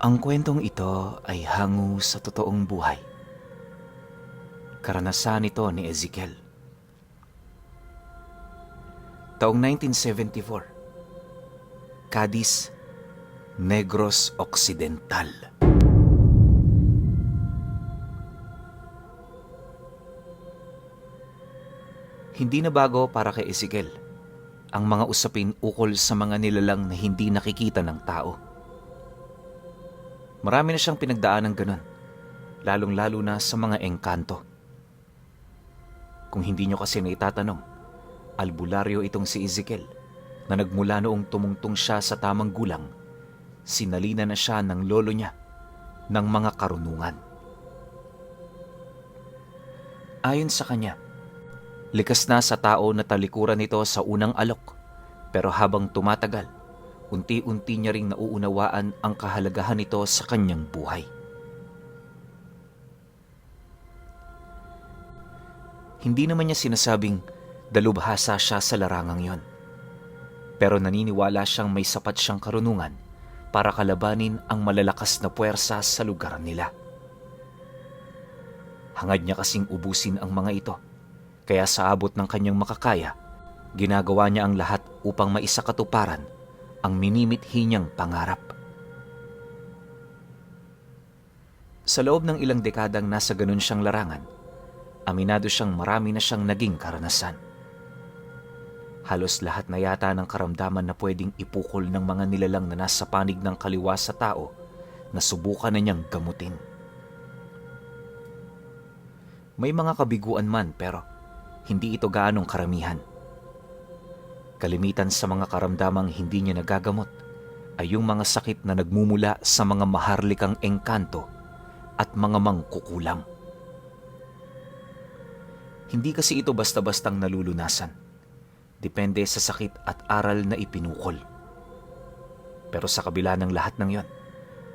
Ang kwentong ito ay hango sa totoong buhay. Karanasan ito ni Ezekiel. Taong 1974, Cadiz, Negros Occidental. Hindi na bago para kay Ezekiel ang mga usapin ukol sa mga nilalang na hindi nakikita ng tao. Marami na siyang pinagdaan ng ganun, lalong-lalo na sa mga engkanto. Kung hindi nyo kasi naitatanong, albularyo itong si Ezekiel na nagmula noong tumungtong siya sa tamang gulang, sinalina na siya ng lolo niya ng mga karunungan. Ayon sa kanya, likas na sa tao na talikuran nito sa unang alok, pero habang tumatagal, unti-unti niya ring nauunawaan ang kahalagahan nito sa kanyang buhay. Hindi naman niya sinasabing dalubhasa siya sa larangang yon. Pero naniniwala siyang may sapat siyang karunungan para kalabanin ang malalakas na puwersa sa lugar nila. Hangad niya kasing ubusin ang mga ito, kaya sa abot ng kanyang makakaya, ginagawa niya ang lahat upang maisakatuparan ang minimithi niyang pangarap. Sa loob ng ilang dekadang nasa ganun siyang larangan, aminado siyang marami na siyang naging karanasan. Halos lahat na yata ng karamdaman na pwedeng ipukol ng mga nilalang na nasa panig ng kaliwa sa tao na subukan na niyang gamutin. May mga kabiguan man pero hindi ito gaanong karamihan. Kalimitan sa mga karamdamang hindi niya nagagamot ay yung mga sakit na nagmumula sa mga maharlikang engkanto at mga mangkukulam. Hindi kasi ito basta-bastang nalulunasan. Depende sa sakit at aral na ipinukol. Pero sa kabila ng lahat ng yon,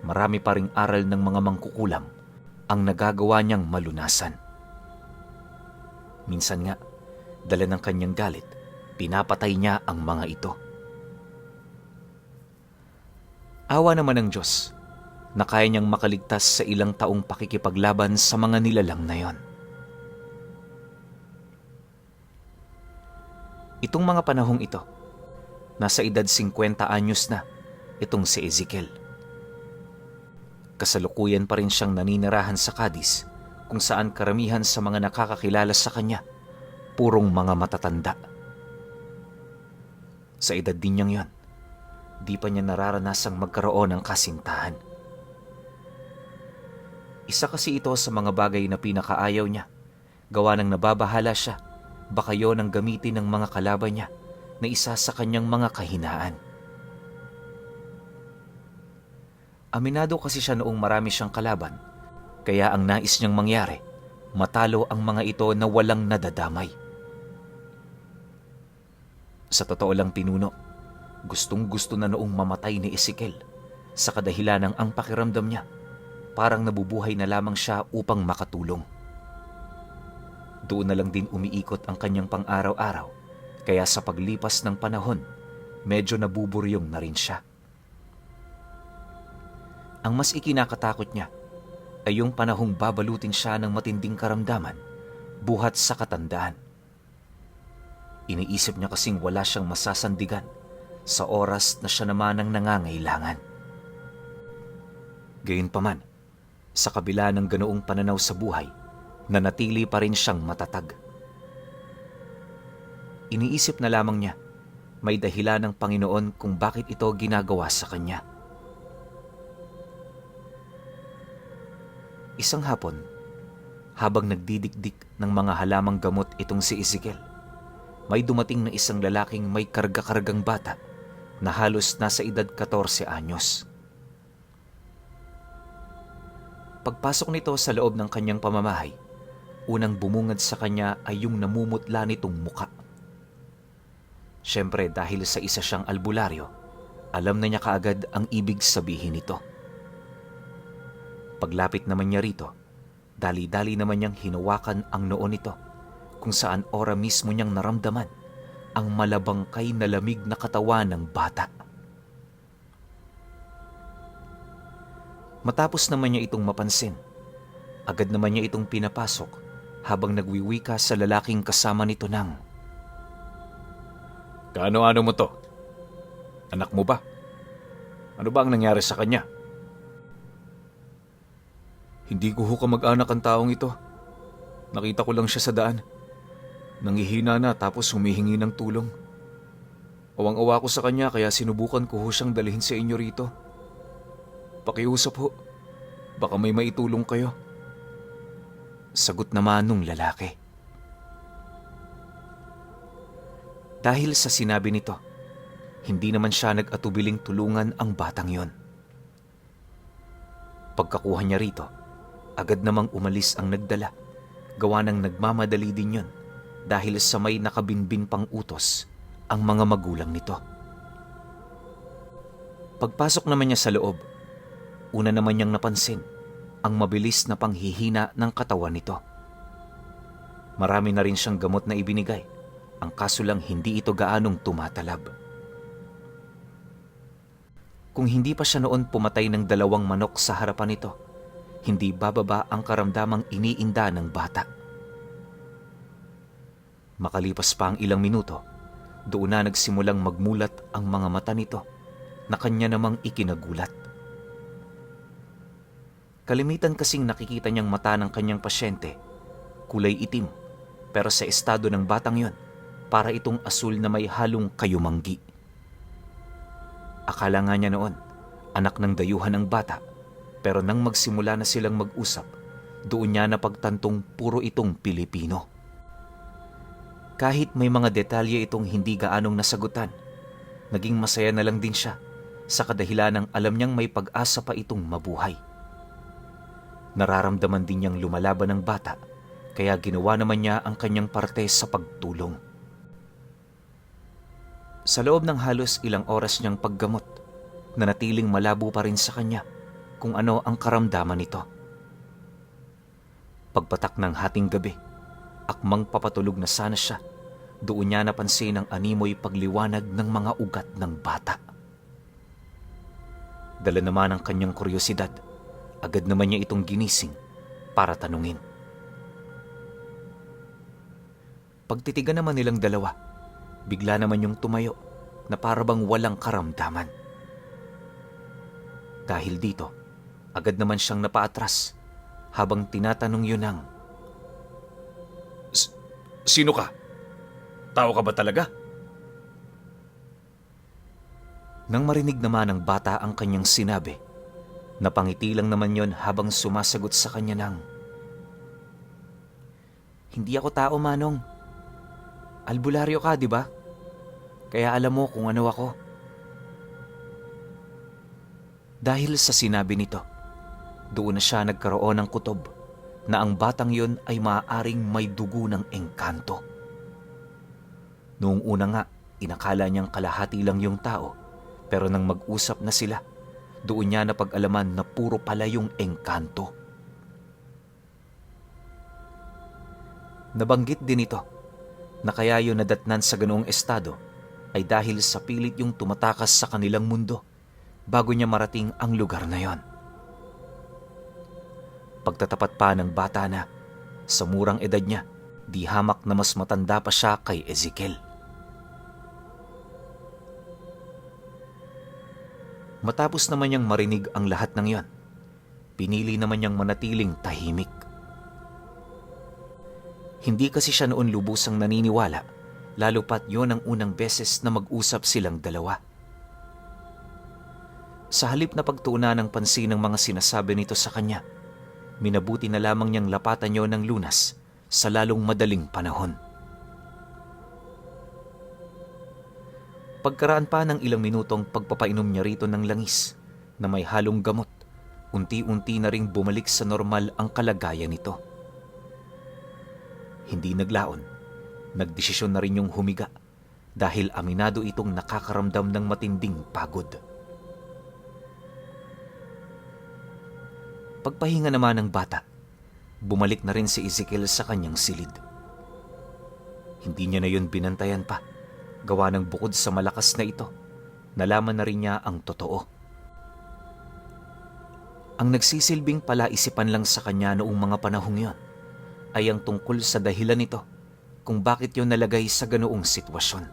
marami pa ring aral ng mga mangkukulam ang nagagawa niyang malunasan. Minsan nga, dala ng kanyang galit, pinapatay niya ang mga ito. Awa naman ng Diyos na kaya niyang makaligtas sa ilang taong pakikipaglaban sa mga nilalang na yon. Itong mga panahong ito, nasa edad 50 anyos na itong si Ezekiel. Kasalukuyan pa rin siyang naninirahan sa Cadiz, kung saan karamihan sa mga nakakakilala sa kanya, purong mga matatanda. Sa edad din niyang yon, di pa niya nararanasang magkaroon ng kasintahan. Isa kasi ito sa mga bagay na pinakaayaw niya, gawa ng nababahala siya, baka yon ang gamitin ng mga kalaban niya na isa sa kanyang mga kahinaan. Aminado kasi siya noong marami siyang kalaban, kaya ang nais niyang mangyari, matalo ang mga ito na walang nadadamay. Sa totoo lang pinuno, gustong-gusto na noong mamatay ni Ezekiel sa kadahilan ng ang pakiramdam niya, parang nabubuhay na lamang siya upang makatulong. Doon na lang din umiikot ang kanyang pang-araw-araw, kaya sa paglipas ng panahon, medyo nabuburyong na rin siya. Ang mas ikinakatakot niya ay yung panahong babalutin siya ng matinding karamdaman, buhat sa katandaan. Iniisip niya kasing wala siyang masasandigan sa oras na siya naman ang nangangailangan. Gayunpaman, sa kabila ng ganoong pananaw sa buhay, nanatili pa rin siyang matatag. Iniisip na lamang niya, may dahilan ng Panginoon kung bakit ito ginagawa sa kanya. Isang hapon, habang nagdidikdik ng mga halamang gamot itong si Ezekiel, may dumating na isang lalaking may karga-kargang bata na halos nasa edad 14 anyos. Pagpasok nito sa loob ng kanyang pamamahay, unang bumungad sa kanya ay yung namumutla nitong muka. Siyempre dahil sa isa siyang albularyo, alam na niya kaagad ang ibig sabihin nito. Paglapit naman niya rito, dali-dali naman niyang hinawakan ang noo nito, kung saan ora mismo niyang naramdaman ang malabangkay na lamig na katawan ng bata. Matapos naman niya itong mapansin, agad naman niya itong pinapasok habang nagwiwika sa lalaking kasama nito ng, "Kaano-ano mo to? Anak mo ba? Ano ba ang nangyari sa kanya?" "Hindi ko ho kamag-anak ang taong ito. Nakita ko lang siya sa daan. Nangihina na tapos humihingi ng tulong. Awang-awa ko sa kanya kaya sinubukan ko ho siyang dalhin sa inyo rito. Pakiusap ho, baka may maitulong kayo." Sagot naman nung lalaki. Dahil sa sinabi nito, hindi naman siya nag-atubiling tulungan ang batang yon. Pagkakuha niya rito, agad namang umalis ang nagdala. Gawa ng nagmamadali din yon dahil sa may nakabinbin pang utos ang mga magulang nito. Pagpasok naman niya sa loob, una naman niyang napansin ang mabilis na panghihina ng katawan nito. Marami na rin siyang gamot na ibinigay, ang kaso lang hindi ito gaanong tumatalab. Kung hindi pa siya noon pumatay ng 2 manok sa harapan nito, hindi bababa ang karamdamang iniinda ng bata. Makalipas pa ang ilang minuto, doon na nagsimulang magmulat ang mga mata nito na kanya namang ikinagulat. Kalimitan kasing nakikita niyang mata ng kanyang pasyente, kulay itim, pero sa estado ng batang yon, para itong asul na may halong kayumanggi. Akala nga niya noon, anak ng dayuhan ng bata, pero nang magsimula na silang mag-usap, doon niya napagtantong puro itong Pilipino. Kahit may mga detalye itong hindi gaanong nasagutan, naging masaya na lang din siya sa kadahilanang alam niyang may pag-asa pa itong mabuhay. Nararamdaman din niyang lumalaban ng bata, kaya ginawa naman niya ang kanyang parte sa pagtulong. Sa loob ng halos ilang oras niyang paggamot, nanatiling malabo pa rin sa kanya kung ano ang karamdaman nito. Pagpatak ng hating gabi, akmang papatulog na sana siya, doon niya napansin ang animoy pagliwanag ng mga ugat ng bata. Dala naman ang kanyang kuryosidad, agad naman niya itong ginising para tanungin. Pagtitigan naman nilang dalawa, bigla naman yung tumayo na parabang walang karamdaman. Dahil dito, agad naman siyang napaatras habang tinatanong yun ng, "Sino ka? Tao ka ba talaga?" Nang marinig naman ng bata ang kanyang sinabi, napangiti lang naman yon habang sumasagot sa kanya ng, "Hindi ako tao, Manong. Albularyo ka, di ba? Kaya alam mo kung ano ako." Dahil sa sinabi nito, doon na siya nagkaroon ng kutob na ang batang yon ay maaaring may dugo ng engkanto. Noong una nga, inakala niyang kalahati lang yung tao, pero nang mag-usap na sila, doon niya napag-alaman na puro pala yung engkanto. Nabanggit din ito na kaya yun nadatnan sa ganoong estado ay dahil sa pilit yung tumatakas sa kanilang mundo bago niya marating ang lugar na yon. Pagtatapat pa ng bata na, sa murang edad niya, di hamak na mas matanda pa siya kay Ezekiel. Matapos naman niyang marinig ang lahat ng yon, pinili naman niyang manatiling tahimik. Hindi kasi siya noon lubusang naniniwala, lalo pat yon ang unang beses na mag-usap silang dalawa. Sa halip na pagtuunan ng pansin ng mga sinasabi nito sa kanya, minabuti na lamang niyang lapatan yon ng lunas sa lalong madaling panahon. Pagkaraan pa ng ilang minutong pagpapainom niya rito ng langis na may halong gamot, unti-unti na ring bumalik sa normal ang kalagayan nito. Hindi naglaon, nagdesisyon na rin yung humiga dahil aminado itong nakakaramdam ng matinding pagod. Pagpahinga naman ng bata, bumalik na rin si Ezekiel sa kanyang silid. Hindi niya na yun binantayan pa, gawa ng bukod sa malakas na ito, nalaman na rin niya ang totoo. Ang nagsisilbing palaisipan lang sa kanya noong mga panahong yon ay ang tungkol sa dahilan nito kung bakit yun nalagay sa ganoong sitwasyon.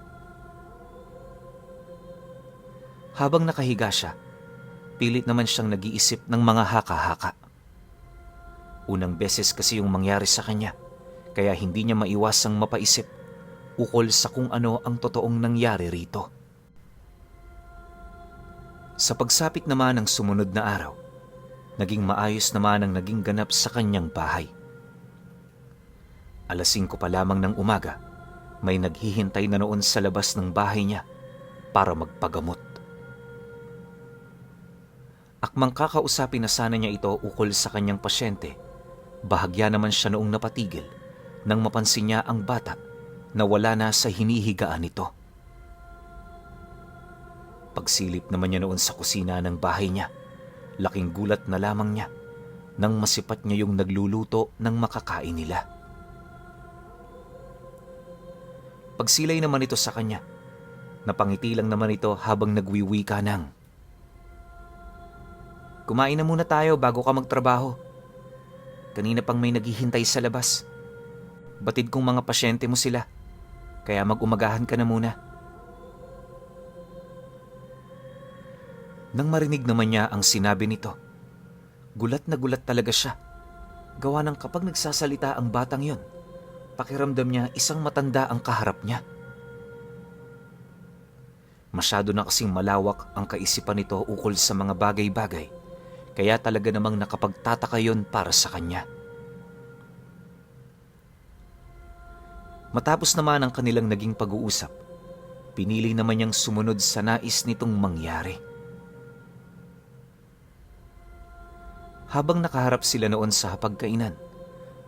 Habang nakahiga siya, pilit naman siyang nag-iisip ng mga haka-haka. Unang beses kasi yung mangyari sa kanya, kaya hindi niya maiwasang mapaisip ukol sa kung ano ang totoong nangyari rito. Sa pagsapit naman ng sumunod na araw, naging maayos naman ang naging ganap sa kanyang bahay. 5:00 pa lamang ng umaga, may naghihintay na noon sa labas ng bahay niya para magpagamot. Akmang kakausapin na sana niya ito ukol sa kanyang pasyente, bahagya naman siya noong napatigil nang mapansin niya ang bata na wala na sa hinihigaan nito. Pagsilip naman niya noon sa kusina ng bahay niya, laking gulat na lamang niya nang masipat niya yung nagluluto ng makakain nila. Pagsilay naman ito sa kanya, napangiti lang naman ito habang nagwiwika ng, "Kumain na muna tayo bago ka magtrabaho. Kanina pang may naghihintay sa labas. Batid kong mga pasyente mo sila, kaya mag-umagahan ka na muna." Nang marinig naman niya ang sinabi nito, gulat na gulat talaga siya. Gawa ng kapag nagsasalita ang batang yon, pakiramdam niya isang matanda ang kaharap niya. Masyado na kasing malawak ang kaisipan nito ukol sa mga bagay-bagay, kaya talaga namang nakapagtataka yon para sa kanya. Matapos naman ang kanilang naging pag-uusap, pinili naman niyang sumunod sa nais nitong mangyari. Habang nakaharap sila noon sa hapagkainan,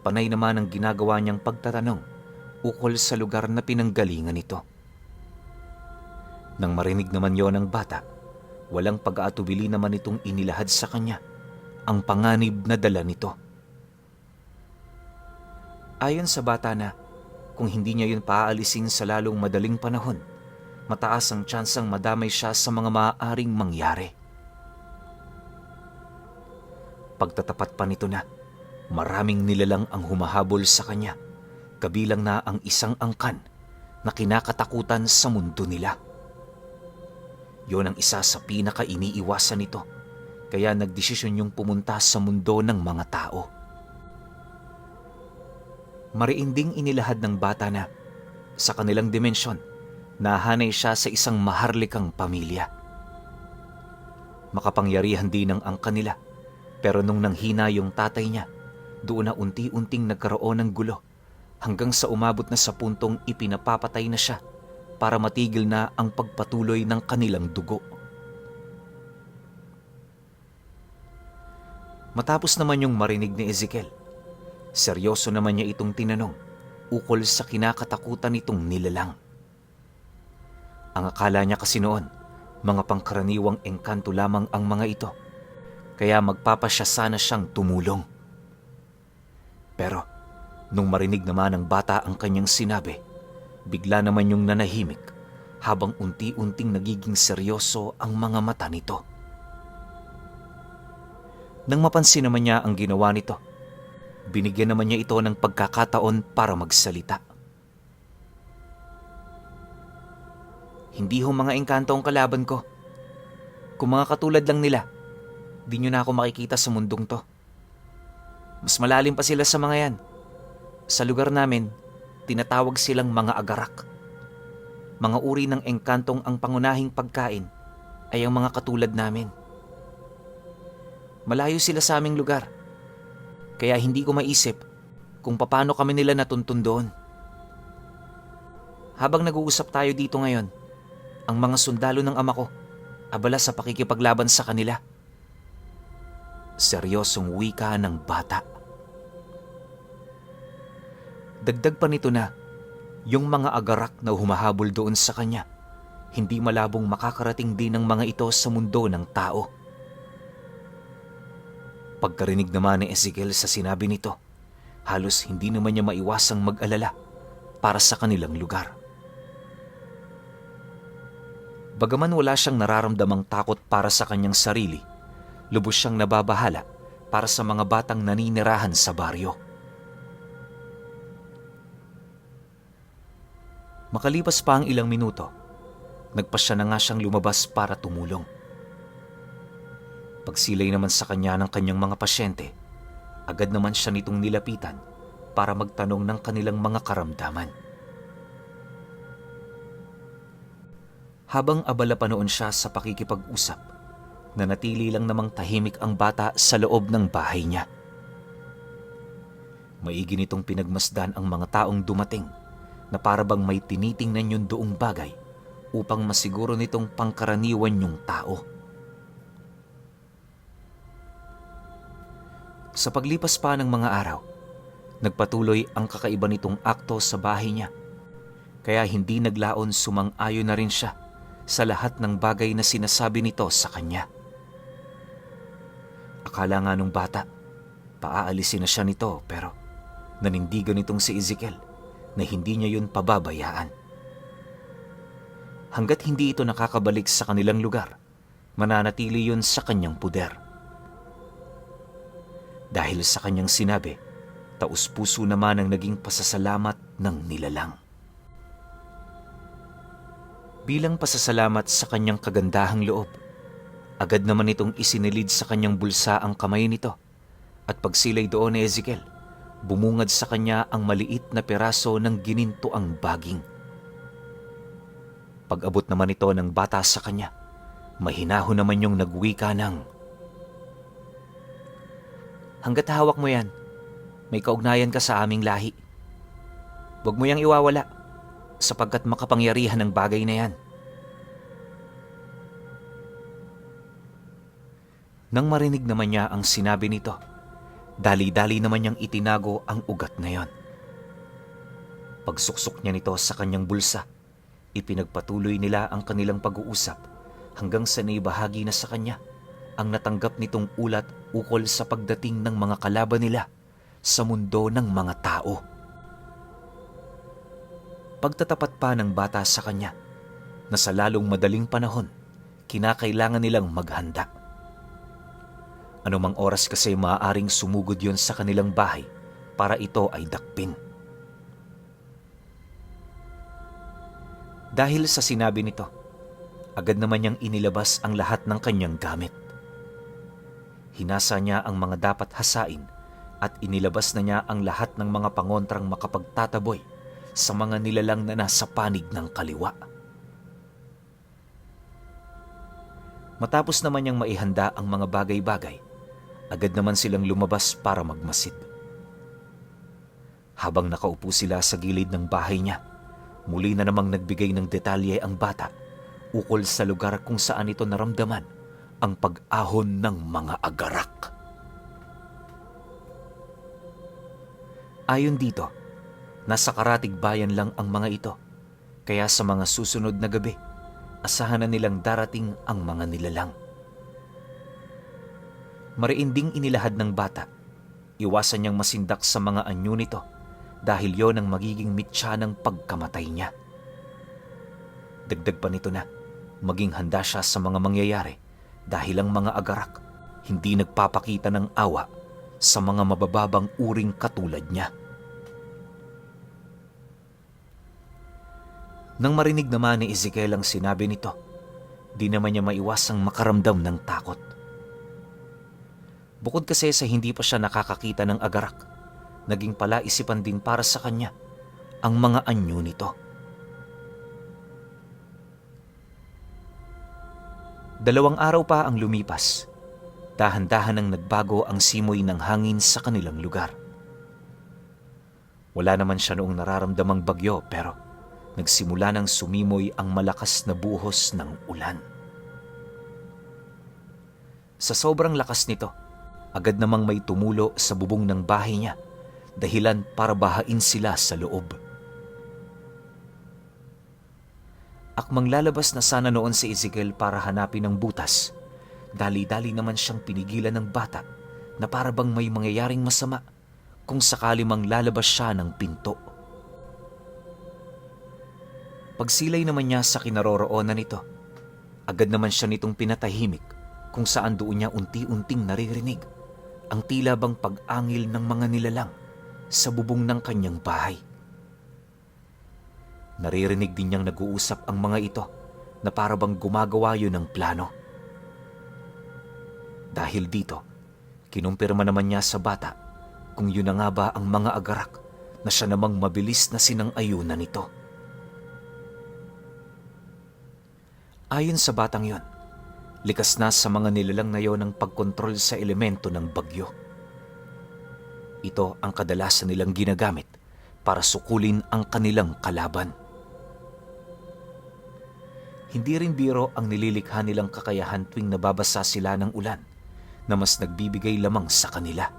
panay naman ang ginagawa niyang pagtatanong ukol sa lugar na pinanggalingan nito. Nang marinig naman yon ng bata, walang pag-aatubili naman itong inilahad sa kanya ang panganib na dala nito. Ayon sa bata na, kung hindi niya yun paaalisin sa lalong madaling panahon, mataas ang tsansang madamay siya sa mga maaaring mangyari. Pagtatapat pa nito na, maraming nilalang ang humahabol sa kanya, kabilang na ang isang angkan na kinakatakutan sa mundo nila. Yon ang isa sa pinaka-iniiwasan nito, kaya nagdesisyon yung pumunta sa mundo ng mga tao. Mariinding inilahad ng bata na, sa kanilang dimensyon, nahanay siya sa isang maharlikang pamilya. Makapangyarihan din ang angkan nila, pero nung nanghina yung tatay niya, doon na unti-unting nagkaroon ng gulo hanggang sa umabot na sa puntong ipinapapatay na siya para matigil na ang pagpatuloy ng kanilang dugo. Matapos naman yung marinig ni Ezekiel, seryoso naman niya itong tinanong ukol sa kinakatakutan nitong nilalang. Ang akala niya kasi noon, mga pangkaraniwang engkanto lamang ang mga ito, kaya magpapasya sana siyang tumulong. Pero nung marinig naman ng bata ang kanyang sinabi, bigla naman yung nanahimik habang unti-unting nagiging seryoso ang mga mata nito. Nang mapansin naman niya ang ginawa nito, binigyan naman niya ito ng pagkakataon para magsalita. "Hindi ho mga engkanto ang kalaban ko. Kung mga katulad lang nila, di nyo na ako makikita sa mundong to. Mas malalim pa sila sa mga yan. Sa lugar namin, tinatawag silang mga agarak. Mga uri ng engkantong ang pangunahing pagkain ay ang mga katulad namin. Malayo sila sa aming lugar, kaya hindi ko maisip kung paano kami nila natuntun doon. Habang nag-uusap tayo dito ngayon, ang mga sundalo ng ama ko abala sa pakikipaglaban sa kanila." Seryosong wika ng bata. Dagdag pa nito na, yung mga agarak na humahabol doon sa kanya, hindi malabong makakarating din ng mga ito sa mundo ng tao. Pagkarinig naman ni Ezekiel sa sinabi nito, halos hindi naman niya maiwasang mag-alala para sa kanilang lugar. Bagaman wala siyang nararamdamang takot para sa kanyang sarili, lubos siyang nababahala para sa mga batang naninirahan sa baryo. Makalipas pa ang ilang minuto, nagpasya na nga siyang lumabas para tumulong. Pagsilay naman sa kanya ng kanyang mga pasyente, agad naman siya nitong nilapitan para magtanong ng kanilang mga karamdaman. Habang abala pa noon siya sa pakikipag-usap, nanatili lang namang tahimik ang bata sa loob ng bahay niya. Maigi nitong pinagmasdan ang mga taong dumating na parabang may tinitingnan yung doong bagay upang masiguro nitong pangkaraniwan yung tao. Sa paglipas pa ng mga araw, nagpatuloy ang kakaiba nitong akto sa bahay niya, kaya hindi naglaon sumang-ayon na rin siya sa lahat ng bagay na sinasabi nito sa kanya. Akala nga nung bata, paaalisin na siya nito, pero nanindigan nitong si Ezekiel na hindi niya yun pababayaan. Hanggat hindi ito nakakabalik sa kanilang lugar, mananatili yun sa kanyang puder. Dahil sa kanyang sinabi, taus-puso naman ang naging pasasalamat ng nilalang. Bilang pasasalamat sa kanyang kagandahang loob, agad naman itong isinilid sa kanyang bulsa ang kamay nito, at pagsilay doon ni Ezekiel, bumungad sa kanya ang maliit na piraso ng ginintoang baging. Pag-abot naman ito ng bata sa kanya, mahinahon naman yung nagwika ng, "Hanggat hawak mo yan, may kaugnayan ka sa aming lahi. Huwag mo yang iwawala, sapagkat makapangyarihan ang bagay na yan." Nang marinig naman niya ang sinabi nito, dali-dali naman niyang itinago ang ugat na yon. Pagsuksok niya nito sa kanyang bulsa, ipinagpatuloy nila ang kanilang pag-uusap hanggang sa naibahagi na sa kanya ang natanggap nitong ulat ukol sa pagdating ng mga kalaban nila sa mundo ng mga tao. Pagtatapat pa ng bata sa kanya na sa lalong madaling panahon, kinakailangan nilang maghanda. Anumang oras kasi maaaring sumugod yon sa kanilang bahay para ito ay dakpin. Dahil sa sinabi nito, agad naman niyang inilabas ang lahat ng kanyang gamit. Hinasa niya ang mga dapat hasain at inilabas na niya ang lahat ng mga pangontrang makapagtataboy sa mga nilalang na nasa panig ng kaliwa. Matapos naman niyang maihanda ang mga bagay-bagay, agad naman silang lumabas para magmasid. Habang nakaupo sila sa gilid ng bahay niya, muli na namang nagbigay ng detalye ang bata ukol sa lugar kung saan ito naramdaman ang pag-ahon ng mga agarak. Ayon dito, nasa karatig bayan lang ang mga ito, kaya sa mga susunod na gabi, asahan na nilang darating ang mga nilalang. Mariinding inilahad ng bata, iwasan niyang masindak sa mga anyo nito dahil yon ang magiging mitya ng pagkamatay niya. Dagdag pa nito na maging handa siya sa mga mangyayari dahil ang mga agarak hindi nagpapakita ng awa sa mga mabababang uring katulad niya. Nang marinig naman ni Ezekiel ang sinabi nito, di naman niya maiwasang makaramdam ng takot. Bukod kasi sa hindi pa siya nakakakita ng agarak, naging palaisipan din para sa kanya ang mga anyo nito. 2 araw pa ang lumipas, dahan-dahan ang nagbago ang simoy ng hangin sa kanilang lugar. Wala naman siya noong nararamdamang bagyo, pero nagsimula nang sumimoy ang malakas na buhos ng ulan. Sa sobrang lakas nito, agad namang may tumulo sa bubong ng bahay niya, dahilan para bahain sila sa loob. Akmang lalabas na sana noon si Ezekiel para hanapin ang butas, dali-dali naman siyang pinigilan ng bata na para bang may mangyayaring masama kung sakali mang lalabas siya ng pinto. Pagsilay naman niya sa kinaroroonan nito, agad naman siya nitong pinatahimik kung saan doon niya unti-unting naririnig ang tila bang pag-angil ng mga nilalang sa bubong ng kanyang bahay. Naririnig din niyang nag-uusap ang mga ito na para bang gumagawa yun ng plano. Dahil dito, kinumpirma naman niya sa bata kung yun na nga ba ang mga agarak na siya namang mabilis na sinang-ayunan nito. Ayon sa batang yon, likas na sa mga nilalang na yon ang pagkontrol sa elemento ng bagyo. Ito ang kadalasan nilang ginagamit para sukulin ang kanilang kalaban. Hindi rin biro ang nililikha nilang kakayahan tuwing nababasa sila ng ulan na mas nagbibigay lamang sa kanila.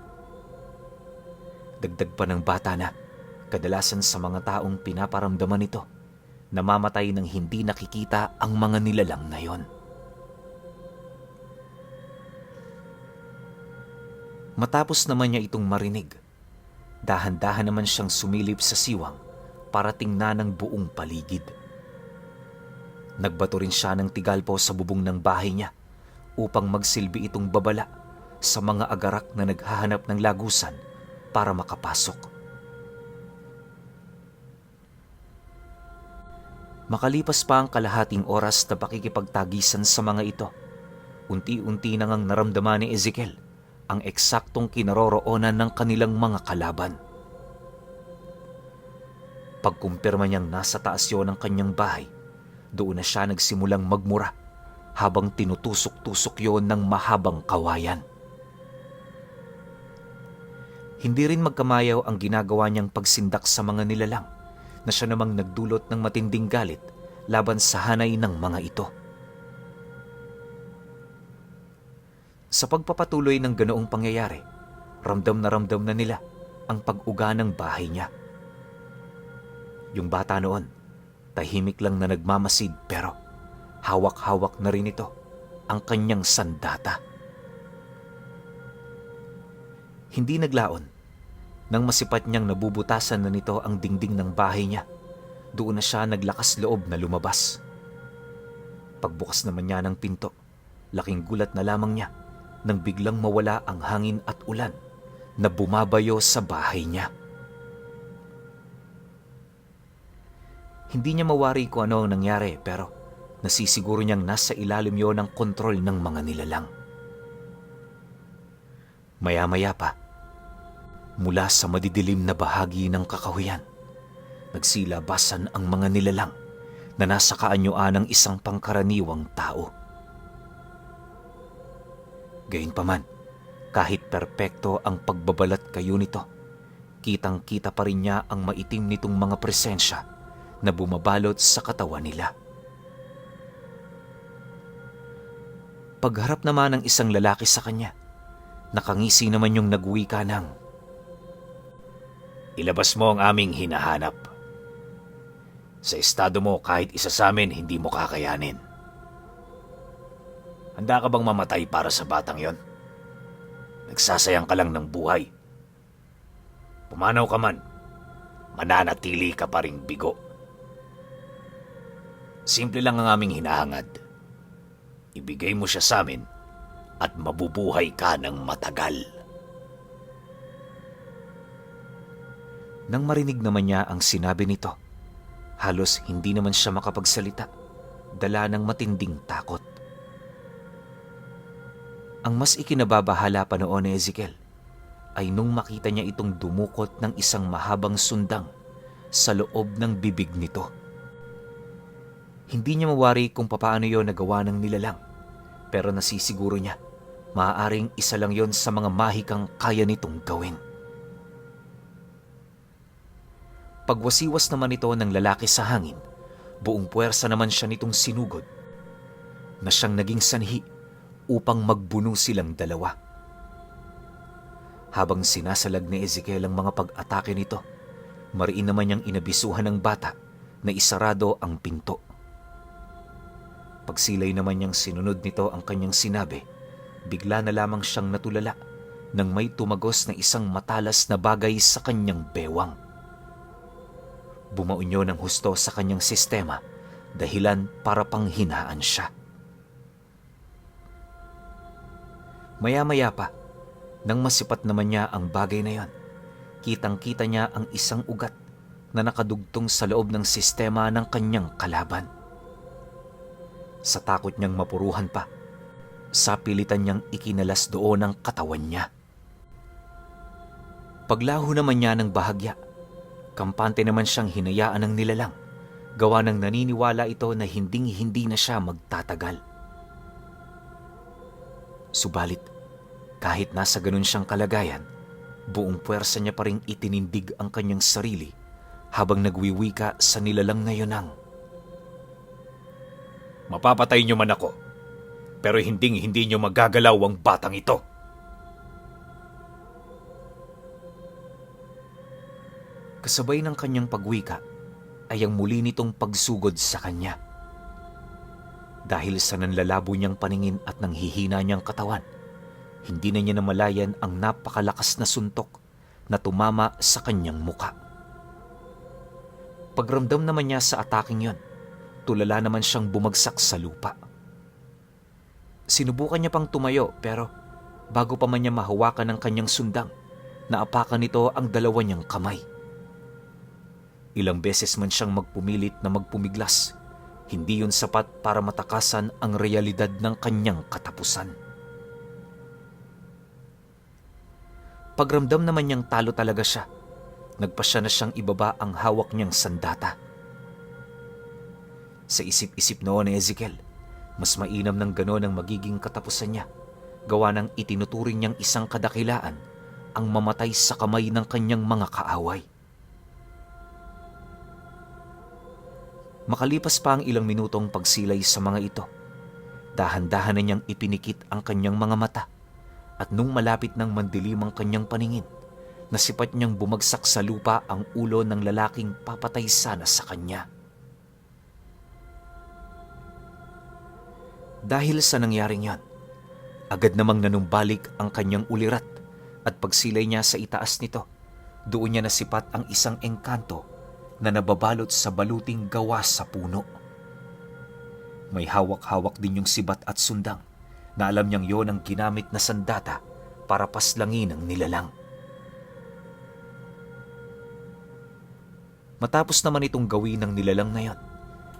Dagdag pa ng bata na kadalasan sa mga taong pinaparamdaman ito, namamatay ng hindi nakikita ang mga nilalang na yon. Matapos naman niya itong marinig, dahan-dahan naman siyang sumilip sa siwang para tingnan ang buong paligid. Nagbato rin siya ng tigalpo sa bubong ng bahay niya upang magsilbi itong babala sa mga agarak na naghahanap ng lagusan para makapasok. Makalipas pa ang kalahating oras na pakikipagtagisan sa mga ito, unti-unti nang naramdaman ni Ezekiel ang eksaktong kinaroroonan ng kanilang mga kalaban. Pagkumpirma niyang nasa taas yun ang kanyang bahay, doon na siya nagsimulang magmura habang tinutusok-tusok yon ng mahabang kawayan. Hindi rin magkamayaw ang ginagawa niyang pagsindak sa mga nilalang na siya namang nagdulot ng matinding galit laban sa hanay ng mga ito. Sa pagpapatuloy ng ganoong pangyayari, ramdam na nila ang pag-uga ng bahay niya. Yung bata noon, tahimik lang na nagmamasid pero hawak-hawak na rin ito ang kanyang sandata. Hindi naglaon nang masipat niyang nabubutasan na nito ang dingding ng bahay niya. Doon na siya naglakas loob na lumabas. Pagbukas naman niya ng pinto, laking gulat na lamang niya nang biglang mawala ang hangin at ulan na bumabayo sa bahay niya. Hindi niya mawari kung ano ang nangyari pero nasisiguro niyang nasa ilalim yon ng kontrol ng mga nilalang. Maya-maya pa, mula sa madidilim na bahagi ng kakahuyan, nagsilabasan ang mga nilalang na nasa kaanyuan ng isang pangkaraniwang tao. Gayunpaman, kahit perpekto ang pagbabalat kayo nito, kitang-kita pa rin niya ang maitim nitong mga presensya na bumabalot sa katawan nila. Pagharap naman ng isang lalaki sa kanya, nakangisi naman yung nagwika ng, "Ilabas mo ang aming hinahanap. Sa estado mo, kahit isa sa amin, hindi mo kakayanin. Handa ka bang mamatay para sa batang yon? Nagsasayang ka lang ng buhay. Pumanaw ka man, mananatili ka pa ring bigo. Simple lang ang aming hinahangad. Ibigay mo siya sa amin at mabubuhay ka ng matagal." Nang marinig naman niya ang sinabi nito, halos hindi naman siya makapagsalita, dala ng matinding takot. Ang mas ikinababahala pa noon ni Ezekiel ay nung makita niya itong dumukot ng isang mahabang sundang sa loob ng bibig nito. Hindi niya mawari kung papaano yon nagawa ng nilalang, pero nasisiguro niya maaaring isa lang yon sa mga mahikang kaya nitong gawin. Pagwasiwas naman ito ng lalaki sa hangin, buong puwersa naman siya nitong sinugod na siyang naging sanhi upang magbuno silang dalawa. Habang sinasalag ni Ezekiel ang mga pag-atake nito, mariin naman niyang inabisuhan ng bata na isarado ang pinto. Pagsilay naman niyang sinunod nito ang kanyang sinabi, bigla na lamang siyang natulala nang may tumagos na isang matalas na bagay sa kanyang bewang. Bumaunyo ng husto sa kanyang sistema, dahilan para panghinaan siya. Maya-maya pa, nang masipat naman niya ang bagay na yon, kitang-kita niya ang isang ugat na nakadugtong sa loob ng sistema ng kanyang kalaban. Sa takot niyang mapuruhan pa, sapilitan niyang ikinalas doon ang katawan niya. Paglaho naman niya ng bahagya, kampante naman siyang hinayaan ng nilalang, gawa ng naniniwala ito na hinding-hindi na siya magtatagal. Subalit, kahit nasa ganun siyang kalagayan, buong puwersa niya pa ring itinindig ang kanyang sarili habang nagwiwika sa nilalang na yun ang, "Mapapatay niyo man ako, pero hinding-hindi niyo magagalaw ang batang ito." Kasabay ng kanyang pagwika ay ang muli nitong pagsugod sa kanya. Dahil sa nanlalabo niyang paningin at nanghihina niyang katawan, hindi na niya namalayan ang napakalakas na suntok na tumama sa kanyang muka. Pagramdam naman niya sa ataking yon, tulala naman siyang bumagsak sa lupa. Sinubukan niya pang tumayo pero bago pa man niya mahawakan ng kanyang sundang, naapakan nito ang dalawa niyang kamay. Ilang beses man siyang magpumilit na magpumiglas, hindi yun sapat para matakasan ang realidad ng kanyang katapusan. Pagramdam naman niyang talo talaga siya, nagpasya na siyang ibaba ang hawak niyang sandata. Sa isip-isip noon ni Ezekiel, mas mainam ng gano'n ang magiging katapusan niya, gawa ng itinuturing niyang isang kadakilaan ang mamatay sa kamay ng kanyang mga kaaway. Makalipas pa ang ilang minutong pagsilay sa mga ito, dahan-dahan na niyang ipinikit ang kanyang mga mata at nung malapit ng mandilim ang kanyang paningin, nasipat niyang bumagsak sa lupa ang ulo ng lalaking papatay sana sa kanya. Dahil sa nangyaring yon, agad namang nanumbalik ang kanyang ulirat at pagsilay niya sa itaas nito, doon niya nasipat ang isang engkanto na nababalot sa baluting gawa sa puno. May hawak-hawak din yung sibat at sundang na alam niyang yon ang ginamit na sandata para paslangin ang nilalang. Matapos naman itong gawin ng nilalang na yon,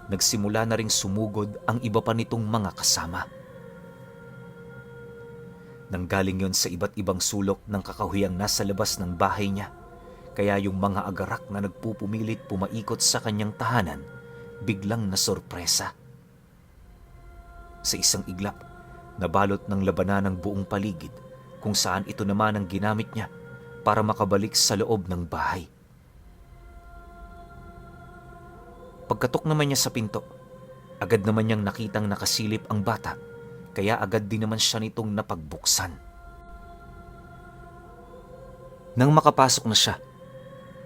nagsimula na ring sumugod ang iba pa nitong mga kasama. Nanggaling yon sa iba't ibang sulok ng kakahuyang nasa labas ng bahay niya, kaya yung mga agarak na nagpupumilit pumaikot sa kanyang tahanan, biglang nasorpresa. Sa isang iglap, nabalot ng labanan ng buong paligid kung saan ito naman ang ginamit niya para makabalik sa loob ng bahay. Pagkatok naman niya sa pinto, agad naman niyang nakitang nakasilip ang bata, kaya agad din naman siya nitong napagbuksan. Nang makapasok na siya,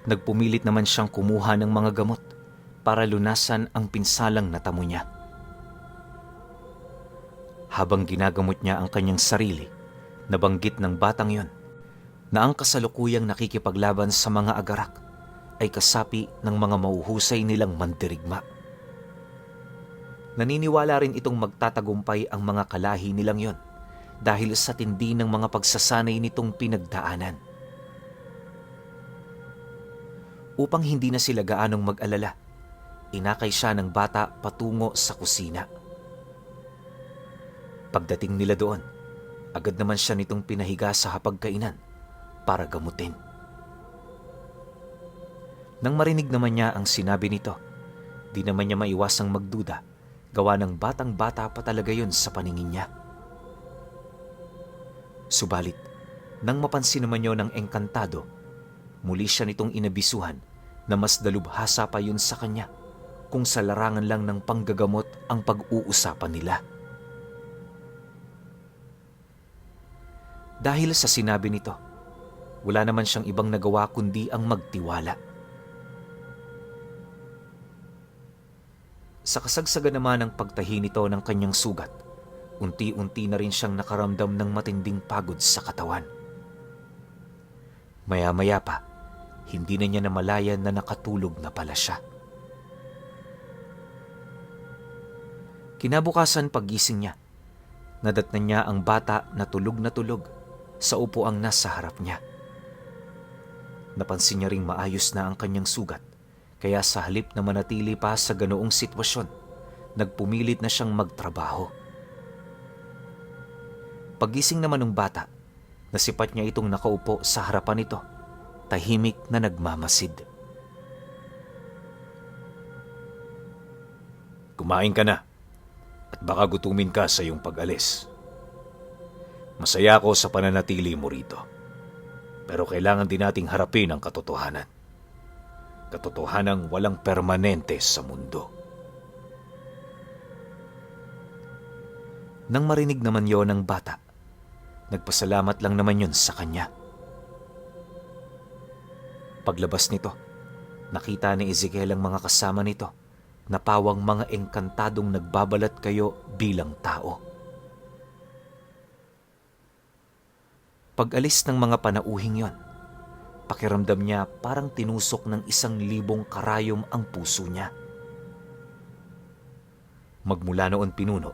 nagpumilit naman siyang kumuha ng mga gamot para lunasan ang pinsalang natamo niya. Habang ginagamot niya ang kanyang sarili, nabanggit ng batang yon na ang kasalukuyang nakikipaglaban sa mga agarak ay kasapi ng mga mauhusay nilang mandirigma. Naniniwala rin itong magtatagumpay ang mga kalahi nilang yon dahil sa tindi ng mga pagsasanay nitong pinagdaanan. Upang hindi na sila gaanong mag-alala, inakay siya ng bata patungo sa kusina. Pagdating nila doon, agad naman siya nitong pinahiga sa hapagkainan para gamutin. Nang marinig naman niya ang sinabi nito, di naman niya maiwasang magduda, gawa ng batang-bata pa talaga yun sa paningin niya. Subalit, nang mapansin naman yun ng engkantado, muli siya nitong inabisuhan na mas dalubhasa pa yun sa kanya kung sa larangan lang ng panggagamot ang pag-uusapan nila. Dahil sa sinabi nito, wala naman siyang ibang nagawa kundi ang magtiwala. Sa kasagsagan naman ng pagtahi nito ng kanyang sugat, unti-unti na rin siyang nakaramdam ng matinding pagod sa katawan. Maya-maya pa, hindi na niya namalayan na nakatulog na pala siya. Kinabukasan pagising niya, Nadatnan niya ang bata na tulog sa upuang nasa harap niya. Napansin niya ring maayos na ang kanyang sugat, kaya sa halip na manatili pa sa ganoong sitwasyon, nagpumilit na siyang magtrabaho. Paggising naman ng bata, nasipat niya itong nakaupo sa harapan nito, tahimik na nagmamasid. Kumain ka na at baka gutumin ka sa iyong pag-alis. Masaya ako sa pananatili mo rito. Pero kailangan din nating harapin ang katotohanan. Katotohanang walang permanente sa mundo. Nang marinig naman yon ng bata, nagpasalamat lang naman yun sa kanya. Paglabas nito, nakita ni Ezekiel ang mga kasama nito na pawang mga engkantadong nagbabalat kayo bilang tao. Pag-alis ng mga panauhing yon, pakiramdam niya parang tinusok ng 1,000 karayom ang puso niya. Magmula noon pinuno,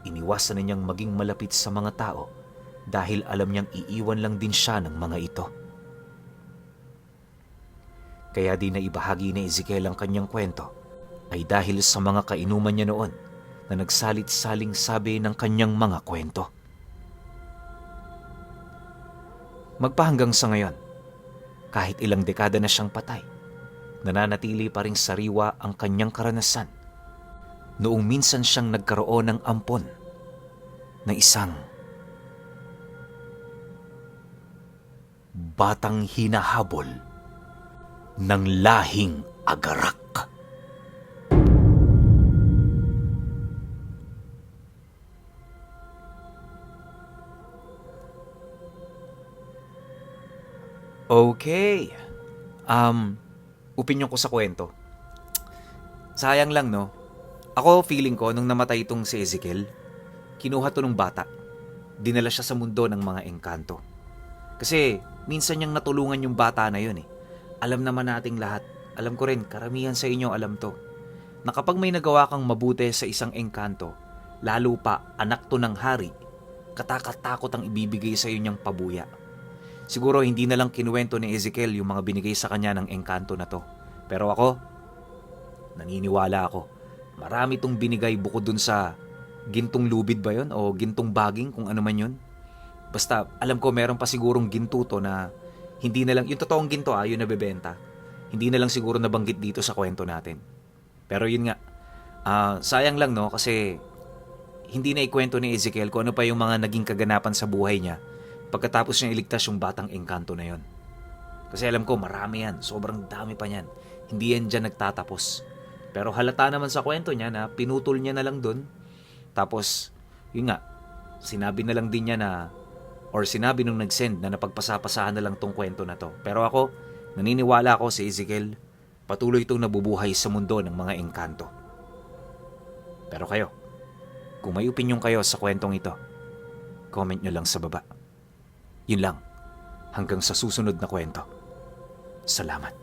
iniwasan na niyang maging malapit sa mga tao dahil alam niyang iiwan lang din siya ng mga ito. Kaya di na ibahagi ni Ezekiel ang kanyang kwento ay dahil sa mga kainuman niya noon na nagsalit-saling sabi ng kanyang mga kwento. Magpahanggang sa ngayon, kahit ilang dekada na siyang patay, nananatili pa ring sariwa ang kanyang karanasan noong minsan siyang nagkaroon ng ampon na isang batang hinahabol ng lahing agarak. Okay. Opinyon ko sa kwento. Sayang lang, no? Ako, feeling ko, nung namatay itong si Ezekiel, kinuha to ng bata. Dinala siya sa mundo ng mga engkanto. Kasi, minsan niyang natulungan yung bata na yun eh. Alam naman nating lahat. Alam ko rin, karamihan sa inyo alam to. Na kapag may nagawa kang mabuti sa isang engkanto, lalo pa anak to ng hari, katakatakot ang ibibigay sa iyo niyang pabuya. Siguro hindi na lang kinuwento ni Ezekiel yung mga binigay sa kanya ng engkanto na to. Pero ako, naniniwala ako. Marami tong binigay bukod dun sa gintong lubid ba yun? O gintong baging kung ano man yun. Basta alam ko meron pa sigurong ginto to na hindi na lang, yung totoong ginto yun nabebenta. Hindi na lang siguro nabanggit dito sa kwento natin. Pero yun nga, sayang lang no kasi hindi na ikwento ni Ezekiel kung ano pa yung mga naging kaganapan sa buhay niya pagkatapos niya iligtas yung batang engkanto na yon. Kasi alam ko marami yan, sobrang dami pa niyan. Hindi yan dyan nagtatapos. Pero halata naman sa kwento niya na pinutol niya na lang dun. Tapos, yun nga, sinabi na lang din niya na, or sinabi nung nag-send na napagpasapasahan na lang tong kwento na to. Pero ako, naniniwala ako si Ezekiel, patuloy itong nabubuhay sa mundo ng mga engkanto. Pero kayo, kung may opinyon kayo sa kwentong ito, comment nyo lang sa baba. Yun lang. Hanggang sa susunod na kwento. Salamat.